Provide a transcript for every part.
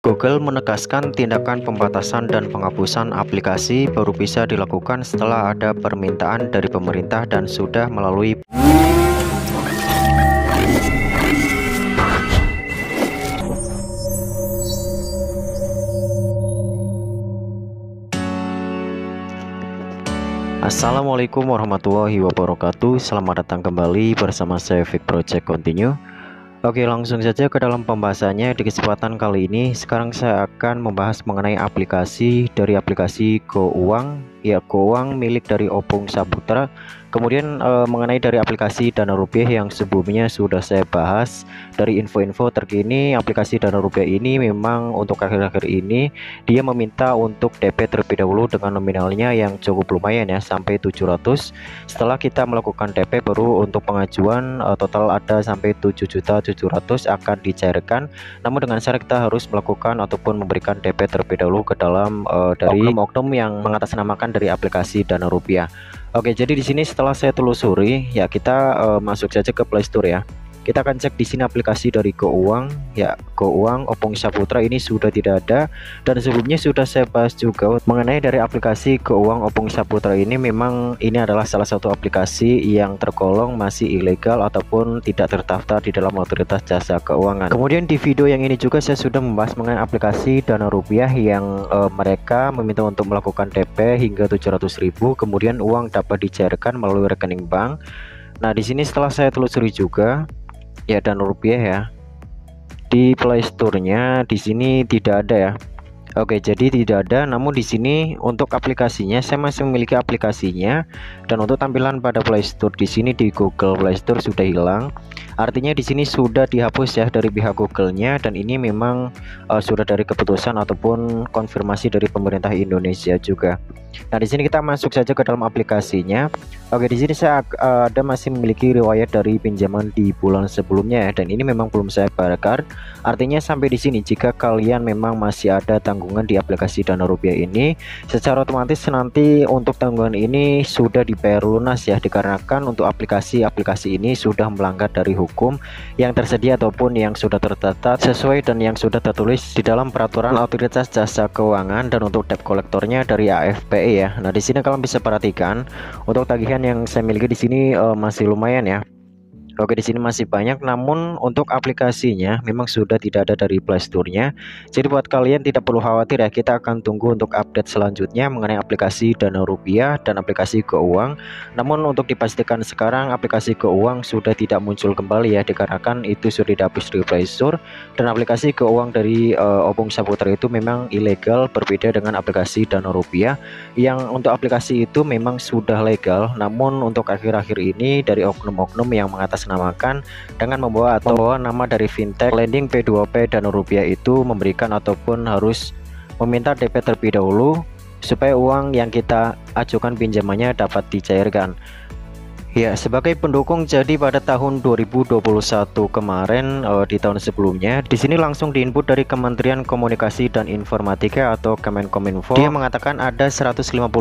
Google menegaskan tindakan pembatasan dan penghapusan aplikasi baru bisa dilakukan setelah ada permintaan dari pemerintah dan sudah melalui Assalamualaikum warahmatullahi wabarakatuh. Selamat datang kembali bersama saya Fit Project Continue. Oke, langsung saja ke dalam pembahasannya. Di kesempatan kali ini sekarang saya akan membahas mengenai aplikasi GoUang, ya GoUang milik dari Opung Saputra. Kemudian mengenai dari aplikasi Dana Rupiah yang sebelumnya sudah saya bahas. Dari info-info terkini, aplikasi Dana Rupiah ini memang untuk akhir-akhir ini dia meminta untuk DP terlebih dahulu dengan nominalnya yang cukup lumayan ya, sampai 700. Setelah kita melakukan DP baru untuk pengajuan total ada sampai 7.700.000 akan dicairkan. Namun dengan syarat kita harus melakukan ataupun memberikan DP terlebih dahulu ke dalam dari oknum yang mengatasnamakan dari aplikasi Dana Rupiah. Oke, jadi di sini setelah saya telusuri ya, kita masuk saja ke Play Store ya. Kita akan cek di sini aplikasi dari GoUang, ya GoUang Opung Saputra ini sudah tidak ada, dan sebelumnya sudah saya bahas juga mengenai dari aplikasi GoUang Opung Saputra ini. Memang ini adalah salah satu aplikasi yang tergolong masih ilegal ataupun tidak terdaftar di dalam Otoritas Jasa Keuangan. Kemudian di video yang ini juga saya sudah membahas mengenai aplikasi Dana Rupiah yang mereka meminta untuk melakukan DP hingga 700.000, kemudian uang dapat dicairkan melalui rekening bank. Nah, di sini setelah saya telusuri juga ya, Dana Rupiah ya, di Play Store-nya di sini tidak ada ya. Oke, jadi tidak ada. Namun di sini untuk aplikasinya saya masih memiliki aplikasinya, dan untuk tampilan pada Play Store di sini di Google Play Store sudah hilang. Artinya di sini sudah dihapus ya dari pihak Google-nya, dan ini memang sudah dari keputusan ataupun konfirmasi dari pemerintah Indonesia juga. Nah, di sini kita masuk saja ke dalam aplikasinya. Oke, di sini saya ada masih memiliki riwayat dari pinjaman di bulan sebelumnya ya, dan ini memang belum saya bayarkan. Artinya sampai di sini jika kalian memang masih ada tanggungan di aplikasi Dana Rupiah ini, secara otomatis nanti untuk tanggungan ini sudah dibayar lunas ya, dikarenakan untuk aplikasi-aplikasi ini sudah melanggar dari hukum yang tersedia ataupun yang sudah tertata sesuai dan yang sudah tertulis di dalam peraturan Otoritas Jasa Keuangan dan untuk debt kolektornya dari AFPI ya. Nah, di sini kalian bisa perhatikan untuk tagihan yang saya miliki di sini masih lumayan ya. Oke, di sini masih banyak, namun untuk aplikasinya memang sudah tidak ada dari Play Store-nya. Jadi buat kalian tidak perlu khawatir ya, kita akan tunggu untuk update selanjutnya mengenai aplikasi Dana Rupiah dan aplikasi GoUang. Namun untuk dipastikan sekarang aplikasi GoUang sudah tidak muncul kembali ya, dikarenakan itu sudah dihapus dari Play Store, dan aplikasi GoUang dari Opung Saputra itu memang ilegal, berbeda dengan aplikasi Dana Rupiah yang untuk aplikasi itu memang sudah legal. Namun untuk akhir-akhir ini dari oknum-oknum yang namakan dengan membawa nama dari fintech lending P2P Dana Rupiah itu memberikan ataupun harus meminta DP terlebih dahulu supaya uang yang kita ajukan pinjamannya dapat dicairkan. Ya, sebagai pendukung, jadi pada tahun 2021 kemarin di tahun sebelumnya di sini langsung diinput dari Kementerian Komunikasi dan Informatika atau Kemenkominfo. Dia mengatakan ada 151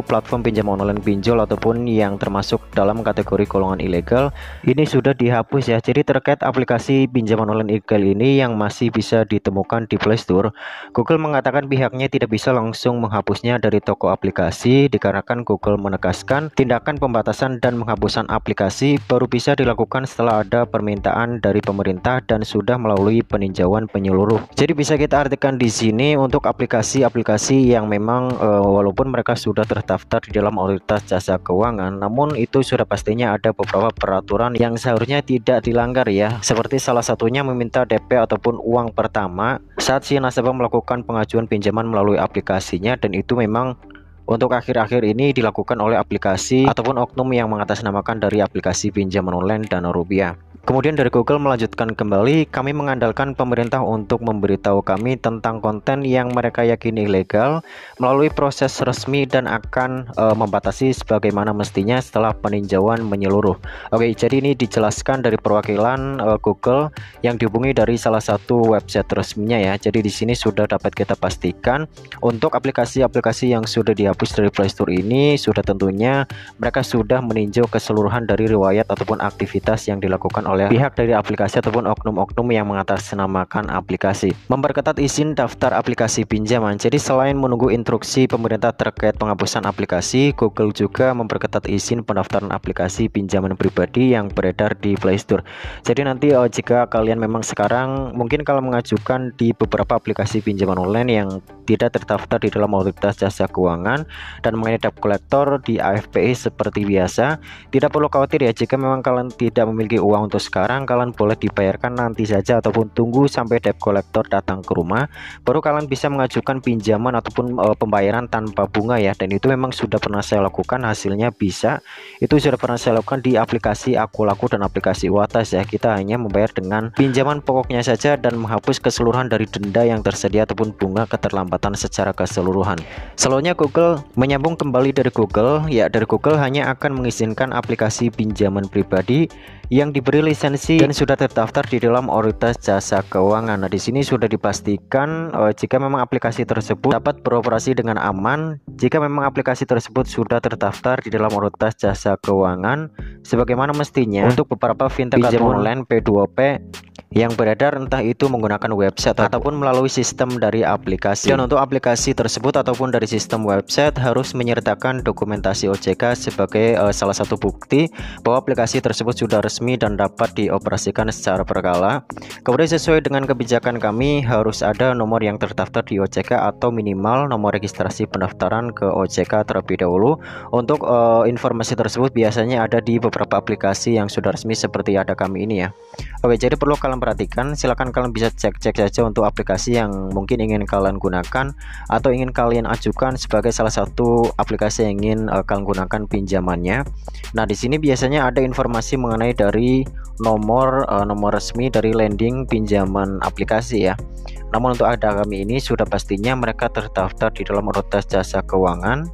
platform pinjam online pinjol ataupun yang termasuk dalam kategori golongan ilegal ini sudah dihapus ya. Jadi terkait aplikasi pinjaman online ilegal ini yang masih bisa ditemukan di Play Store, Google mengatakan pihaknya tidak bisa langsung menghapusnya dari toko aplikasi dikarenakan Google menegaskan tindakan pembatasan dan penghapusan aplikasi baru bisa dilakukan setelah ada permintaan dari pemerintah dan sudah melalui peninjauan penyeluruh. Jadi bisa kita artikan di sini untuk aplikasi-aplikasi yang memang walaupun mereka sudah terdaftar di dalam Otoritas Jasa Keuangan, namun itu sudah pastinya ada beberapa peraturan yang seharusnya tidak dilanggar ya. Seperti salah satunya meminta DP ataupun uang pertama saat si nasabah melakukan pengajuan pinjaman melalui aplikasinya, dan itu memang untuk akhir-akhir ini dilakukan oleh aplikasi ataupun oknum yang mengatasnamakan dari aplikasi pinjaman online Dana Rupiah. Kemudian dari Google melanjutkan kembali, kami mengandalkan pemerintah untuk memberitahu kami tentang konten yang mereka yakini ilegal melalui proses resmi dan akan membatasi sebagaimana mestinya setelah peninjauan menyeluruh. Oke, jadi ini dijelaskan dari perwakilan Google yang dihubungi dari salah satu website resminya ya. Jadi di sini sudah dapat kita pastikan untuk aplikasi-aplikasi yang sudah dihapus dari Play Store ini sudah tentunya mereka sudah meninjau keseluruhan dari riwayat ataupun aktivitas yang dilakukan oleh pihak dari aplikasi ataupun oknum-oknum yang mengatasnamakan aplikasi. Memperketat izin daftar aplikasi pinjaman. Jadi selain menunggu instruksi pemerintah terkait penghapusan aplikasi, Google juga memperketat izin pendaftaran aplikasi pinjaman pribadi yang beredar di Play Store. Jadi nanti jika kalian memang sekarang mungkin kalau mengajukan di beberapa aplikasi pinjaman online yang tidak terdaftar di dalam Otoritas Jasa Keuangan dan mengenai debt collector di AFPI seperti biasa, tidak perlu khawatir ya. Jika memang kalian tidak memiliki uang untuk sekarang, kalian boleh dibayarkan nanti saja ataupun tunggu sampai debt collector datang ke rumah, baru kalian bisa mengajukan pinjaman ataupun pembayaran tanpa bunga ya. Dan itu memang sudah pernah saya lakukan, hasilnya bisa. Itu sudah pernah saya lakukan di aplikasi Akulaku dan aplikasi Watas ya. Kita hanya membayar dengan pinjaman pokoknya saja dan menghapus keseluruhan dari denda yang tersedia ataupun bunga keterlambatan secara keseluruhan. Selanjutnya Google menyambung kembali dari Google ya. Dari Google hanya akan mengizinkan aplikasi pinjaman pribadi yang diberi lisensi dan sudah terdaftar di dalam Otoritas Jasa Keuangan. Nah, di sini sudah dipastikan jika memang aplikasi tersebut dapat beroperasi dengan aman, jika memang aplikasi tersebut sudah terdaftar di dalam Otoritas Jasa Keuangan sebagaimana mestinya untuk beberapa fintech pinjaman online P2P yang beredar, entah itu menggunakan website ataupun melalui sistem dari aplikasi. Dan untuk aplikasi tersebut ataupun dari sistem website harus menyertakan dokumentasi OJK sebagai salah satu bukti bahwa aplikasi tersebut sudah resmi dan dapat dioperasikan secara berkala. Kemudian sesuai dengan kebijakan kami harus ada nomor yang terdaftar di OJK atau minimal nomor registrasi pendaftaran ke OJK terlebih dahulu. Untuk informasi tersebut biasanya ada di beberapa aplikasi yang sudah resmi seperti ada kami ini ya. Oke, jadi perlu kalian perhatikan, silahkan kalian bisa cek-cek saja untuk aplikasi yang mungkin ingin kalian gunakan atau ingin kalian ajukan sebagai salah satu aplikasi yang ingin kalian gunakan pinjamannya. Nah, di sini biasanya ada informasi mengenai dari nomor resmi dari lending pinjaman aplikasi ya. Namun untuk ada kami ini sudah pastinya mereka terdaftar di dalam Otoritas Jasa Keuangan.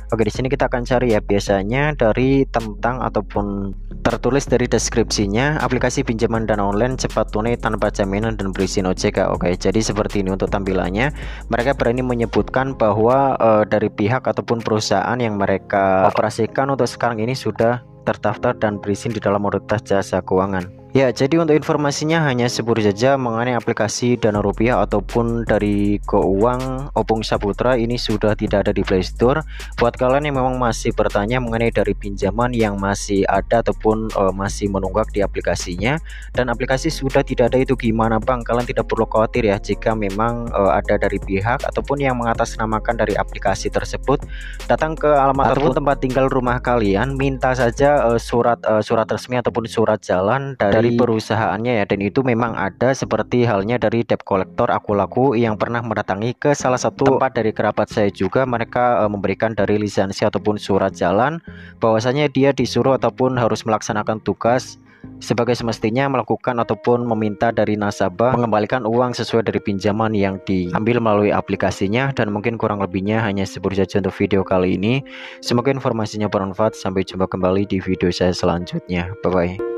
Oke, di sini kita akan cari ya, biasanya dari tentang ataupun tertulis dari deskripsinya, aplikasi pinjaman dana online cepat tunai tanpa jaminan dan berizin OJK. Oke, jadi seperti ini untuk tampilannya. Mereka berani menyebutkan bahwa dari pihak ataupun perusahaan yang mereka operasikan untuk sekarang ini sudah terdaftar dan berizin di dalam Otoritas Jasa Keuangan. Ya, jadi untuk informasinya hanya sebut saja mengenai aplikasi Dana Rupiah ataupun dari Gouwang Opung Saputra ini sudah tidak ada di Play Store. Buat kalian yang memang masih bertanya mengenai dari pinjaman yang masih ada ataupun masih menunggak di aplikasinya dan aplikasi sudah tidak ada, itu gimana Bang? Kalian tidak perlu khawatir ya, jika memang ada dari pihak ataupun yang mengatasnamakan dari aplikasi tersebut datang ke alamat ataupun tempat tinggal rumah kalian, minta saja surat resmi ataupun surat jalan dari perusahaannya ya. Dan itu memang ada, seperti halnya dari debt collector Akulaku yang pernah mendatangi ke salah satu tempat dari kerabat saya juga. Mereka memberikan dari lisensi ataupun surat jalan bahwasanya dia disuruh ataupun harus melaksanakan tugas sebagai semestinya melakukan ataupun meminta dari nasabah mengembalikan uang sesuai dari pinjaman yang diambil melalui aplikasinya. Dan mungkin kurang lebihnya hanya seperti saja untuk video kali ini. Semoga informasinya bermanfaat. Sampai jumpa kembali di video saya selanjutnya. Bye bye.